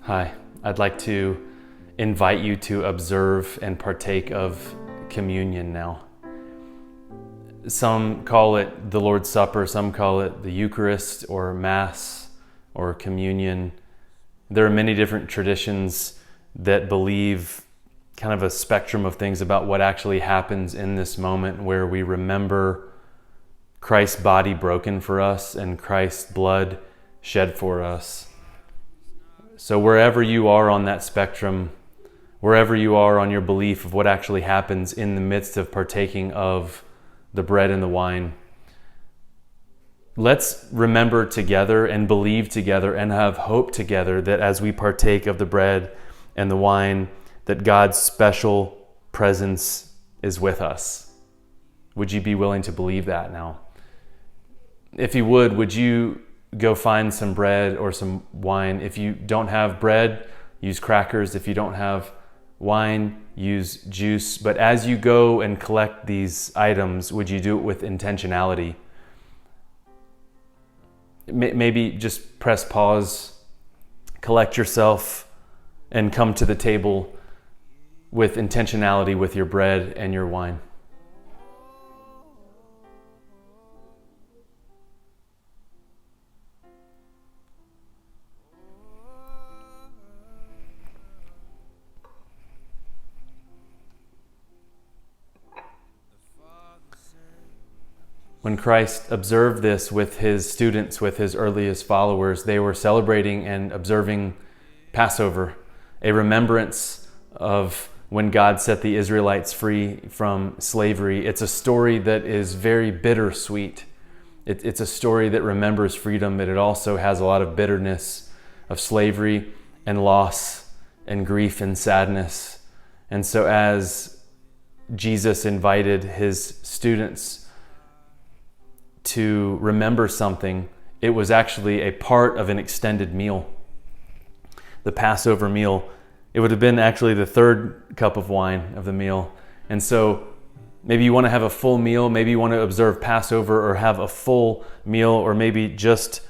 Hi, I'd like to invite you to observe and partake of communion now. Some call it the Lord's Supper, some call it the Eucharist or Mass or communion. There are many different traditions that believe kind of a spectrum of things about what actually happens in this moment where we remember Christ's body broken for us and Christ's blood shed for us. So wherever you are on that spectrum, wherever you are on your belief of what actually happens in the midst of partaking of the bread and the wine, let's remember together and believe together and have hope together that as we partake of the bread and the wine, that God's special presence is with us. Would you be willing to believe that now? If you would you go find some bread or some wine? If you don't have bread, use crackers. If you don't have wine, use juice. But as you go and collect these items, would you do it with intentionality? Maybe just press pause, collect yourself, and come to the table with intentionality with your bread and your wine. When Christ observed this with his students, with his earliest followers, they were celebrating and observing Passover, a remembrance of when God set the Israelites free from slavery. It's a story that is very bittersweet. It's a story that remembers freedom, but it also has a lot of bitterness of slavery and loss and grief and sadness. And so as Jesus invited his students to remember something, it was actually a part of an extended meal. The Passover meal, it would have been actually the third cup of wine of the meal. And so maybe you want to have a full meal, maybe you want to observe Passover or have a full meal, or maybe just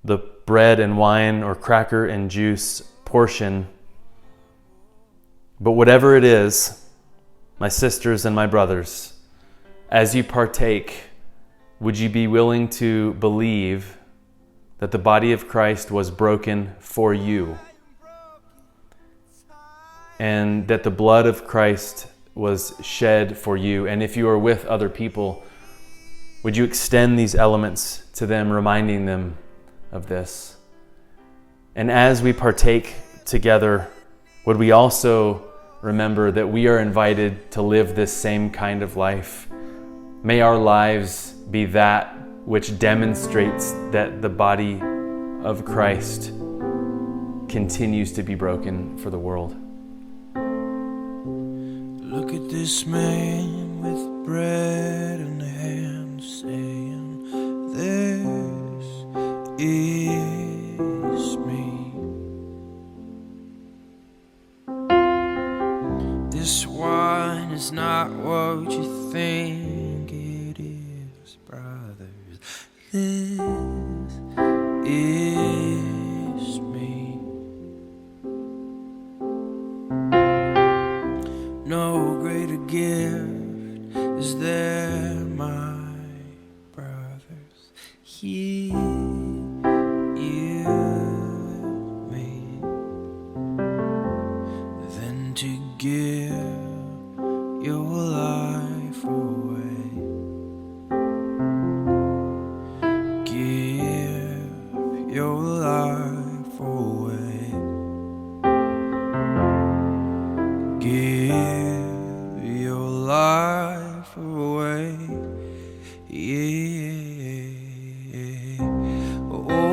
the bread and wine or cracker and juice portion. But whatever it is, my sisters and my brothers, as you partake, would you be willing to believe that the body of Christ was broken for you and that the blood of Christ was shed for you? And if you are with other people, would you extend these elements to them, reminding them of this? And as we partake together, would we also remember that we are invited to live this same kind of life? May our lives be that which demonstrates that the body of Christ continues to be broken for the world. Look at this man with bread in hand, saying, "This is me." This wine is not what you think it is, brothers. This is me. No greater gift is there, my brothers. Here you with me, than to give your life away. Give your life away. Give your life away. Yeah. Oh,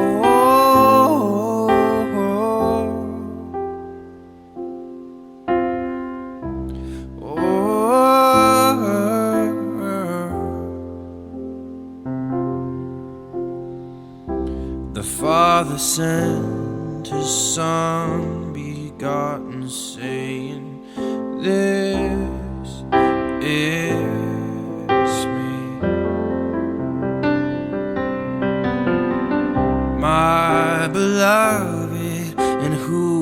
the Father sent his Son begotten, saying, "This is me." My beloved, in whom